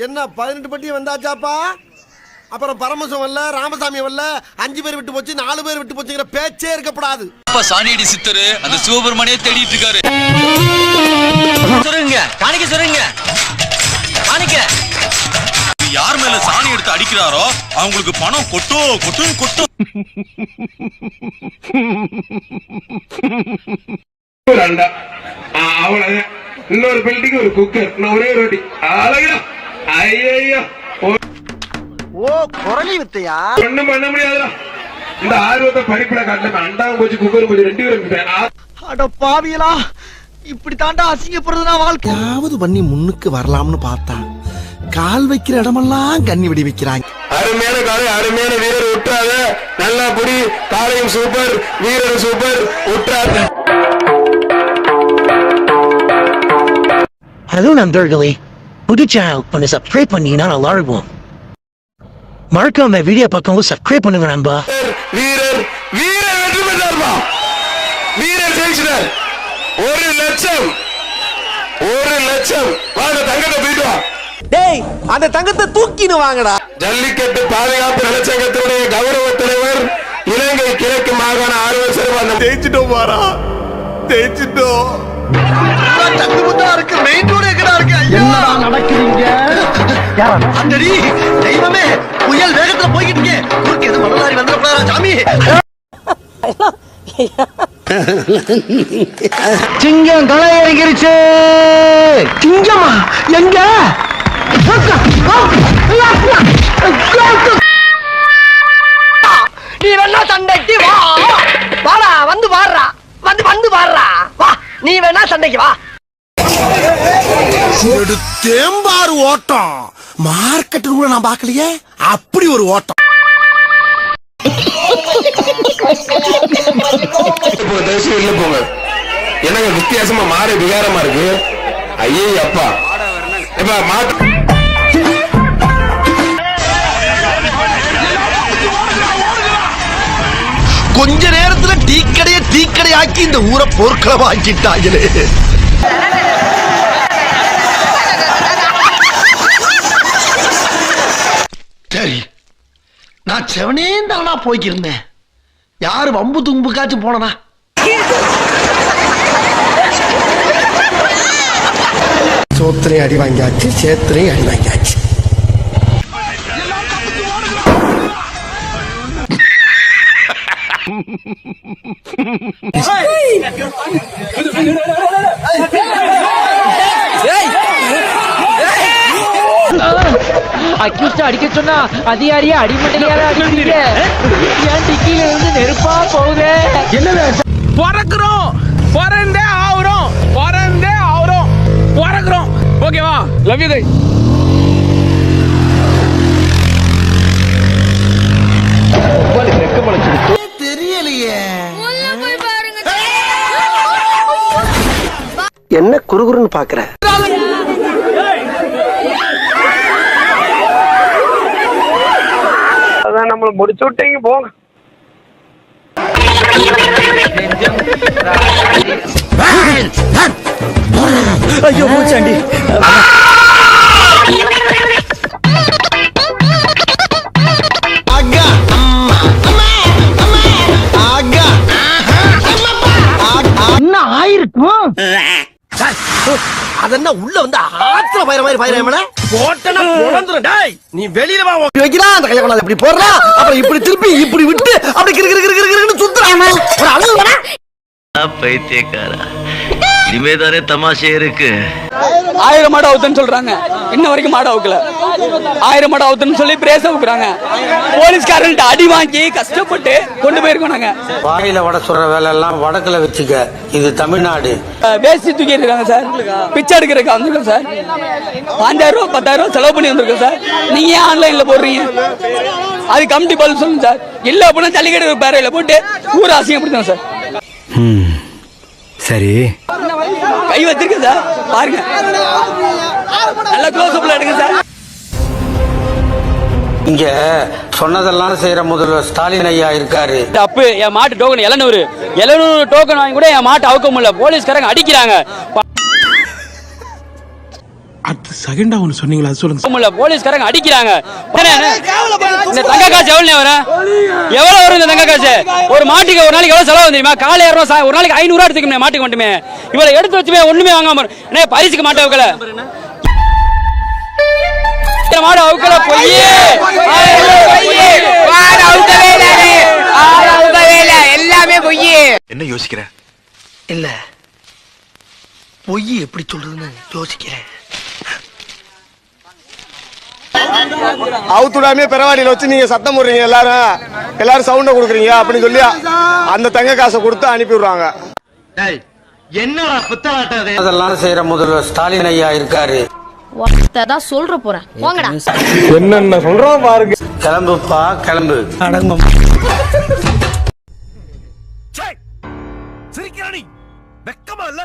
என்ன 18 பட்டி வந்தாச்சாப்பா? அப்புறம் பரமசம் வரல, ராமசாமி வரல, 5 பேர் விட்டு போச்சு, 4 பேர் விட்டு போச்சுங்கிற பேச்சே இருக்கப்படாது. அப்பா சாணியடி சித்தரு அந்த சிவபெருமானே தேடிட்டு இருக்காரு. சொல்லுங்க காணிக்க சொல்லுங்க காணிக்க. யார் மேல சாணி எடுத்து அடிக்கிறாரோ அவங்களுக்கு பணம் கொட்டோ கொட்டு கொட்டும். அவ்வளவு இன்னொரு பில்டிங் ஒரு குக்கர் ஒரே ரோட்டி அழகா. ஐயோ ஓ குரலி வித்தையா? ஒண்ணும் பண்ண முடியாதுடா. இந்த ஆர்வத்தை படிப்புல காட்டல. அண்டாவும் போச்சு குக்கரும் போச்சு 2 பேரும். அட பாவியலா, இப்படி தாண்டா அசிங்கப்படுறதுனா வாழ்க்கையாவது பண்ணி முன்னுக்கு வரலாம்னு பார்த்தா கால் வைக்கிற இடமெல்லாம் கண்ணி வெடி வைக்கிறாங்க. அருமையான காலை, அருமையான வீரர் விட்டாத. நல்லா புடி. காலையும் சூப்பர், வீரரும் சூப்பர். விட்டாத. Hello நண்பர்களே, புது சேனல் பண்ணி சப்ஸ்கிரைப் பண்ணீங்கன்னா நல்லா இருக்கும். மறக்காம வீடியோ பக்கம் சப்ஸ்கிரைப் பண்ணுங்க நண்பா. வீரர் வீரர் வெற்றி பெற்றார்பா. வீரர் ஜெயிச்சிட்டார். 1 லட்சம் வாங்க தங்கத்தை போயிட்டு வா. டேய் அந்த தங்கத்தை தூக்கின்னு வாங்கடா. ஜல்லிக்கட்டு பாதுகாப்பு நலச்சங்கத்தினுடைய கௌரவ தலைவர் இலங்கை கிழக்கு மாகாண ஆளுநர் சிறுவன் ஜெயிச்சிட்டோம் பாரா. ஜெயிச்சிட்டோம். இருக்கு மெயின் ரோடு எங்கடா இருக்கு? என்னடா நடக்குறீங்க? அந்தடி தெய்வமே, புயல் வேகத்துல போயிட்டு இருக்கே. குறுக்கு எது மணலாரி வந்துட போறாரா சாமி? சிங்கம் களை இறங்கிருச்சு. சிங்கமா எங்க? நீ வேணா சண்டைக்கு வா. வாடா வந்து பாடுறா. வந்து பாடுறா. வா நீ வேணா சண்டைக்கு வா. தேம்பாறு ஓட்டம் மார்க்கெட் கூட நான் பார்க்கலையே. அப்படி ஒரு ஓட்டம். உள்ள போங்க. என்னங்க வித்தியாசமா மாறி விகாரமா இருக்கு. ஐயே அப்பா மாட்டு கொஞ்ச நேரத்துல டீக்கடை ஆக்கி இந்த ஊரை போர்க்களமா ஆக்கிட்டாங்களே. சரி, நான் செவனே தானா போய்க்கிருந்தேன். யாரு வம்பு தும்புக்காச்சும் போனனா? சோத்திரையும் அடி வாங்கியாச்சு, சேத்திரையும் அடி வாங்கியாச்சு. அக்யூஸ்ட் அடிக்க சொன்னா அதிகாரியா அடிமட்டையாரா அடிக்கிறீங்க? ஏன் டிக்கில இருந்து நெருப்பா போகுது? என்ன பிறக்கிறோம், பிறந்தே ஆகுறோம், பிறக்கிறோம். ஓகேவா? லவ் யூ கை. தெரியலையே என்ன குறுகுறுன்னு பாக்குற? அதான் நம்மள முடிச்சு விட்டீங்க போங்க. ஐயோ பூச்சாண்டி. என்ன ஆயிருக்கும்? அதென்ன உள்ள வந்து ஆத்திர பயிர மாதிரி பயிர போட்டனா போடந்துரும். டேய் நீ வெளியில வா. வைக்கிறா அந்த கைய கொண்டாந்து இப்படி போடுறா. அப்புறம் இப்படி திருப்பி இப்படி விட்டு அப்படி கிறுகிறுகிறுகிறுன்னு சுத்துறானே. ஒரு அளவு வேணா. பைத்தியக்காரா, இனிமேதானே தமாஷே இருக்கு. 1000 மாடு அவுத்துன்னு சொல்றாங்க. இன்ன வரைக்கும் மாடு அவுக்கல. 1000 மாடு அவுத்துன்னு சொல்லி பிரேச அவுக்குறாங்க. போலீஸ்காரன்ட்ட அடி வாங்கி கஷ்டப்பட்டு கொண்டு போயிருக்கோம் நாங்க. வாயில வட சொல்ற வேலை எல்லாம் வடக்குல வச்சுக்க. இது தமிழ்நாடு. வேஸ்ட் தூக்கி இருக்காங்க சார். பிச்சை எடுக்கிறதுக்கு வந்திருக்கோம் சார். 5000 ரூபா 10000 ரூபா செலவு பண்ணி வந்திருக்கோம் சார். நீங்க ஏன் ஆன்லைன்ல போடுறீங்க? அது கமிட்டி பதில் சொல்லுங்க சார். இல்ல அப்படின்னா ஜல்லிக்கட்டு பேரையில போட்டு ஊர் அசிங்கப்படுத்தணும் சார். சரி, கை வச்சிருக்க சார். பாருங்க, நல்ல க்ளோஸ் அப்ல எடுங்க சார். இங்க சொன்னதெல்லாம் செய்யற முதல்வர் ஸ்டாலின் ஐயா இருக்காரு. தப்பு. என் மாட்டு டோக்கன் 700 டோக்கன் வாங்கி கூட என் மாட்டு அவுக்க முடியல. போலீஸ்காரங்க அடிக்கிறாங்க. அடுத்து செகண்டா ஒன்று சொன்னீங்களா அது சொல்லுங்க இல்ல போலீஸ்காரங்க அடிக்கிறாங்க. இந்த தங்க காசு எவ்வளவு வரும்? எவ்வளவு வரும் இந்த தங்க காசு? ஒரு மாட்டுக்கு ஒரு நாளைக்கு எவ்வளவு செலவு தெரியுமா? காலை 200 ஒரு நாளைக்கு 500 எடுத்துக்கணும் மாட்டுக்கு மட்டுமே. இவ்வளவு எடுத்து வச்சுமே ஒண்ணுமே வாங்காம பரிசுக்கு மாட்டை வைக்கல மாடு அவுக்கல பொய் எல்லாமே பொய். என்ன யோசிக்கிற? இல்ல பொய் எப்படி சொல்றதுன்னு யோசிக்கிறேன். அவுத்துடாமே பெறவாடியில வச்சு நீங்க சத்தம் போடுறீங்க, எல்லாரும் சவுண்ட கொடுக்குறீங்க அப்படின்னு சொல்லி அந்த தங்க காசை கொடுத்து அனுப்பி விடுறாங்க. என்னடா புத்தலாட்டது? அதெல்லாம் செய்யற முதல்வர் ஸ்டாலின் ஐயா இருக்காரு. தான் சொல்ற போறேன் போங்கடா. என்னென்ன சொல்றோம் பாருங்க. கிளம்புப்பா கிளம்பு. சிரிக்கிறானி வெக்கமா இல்ல?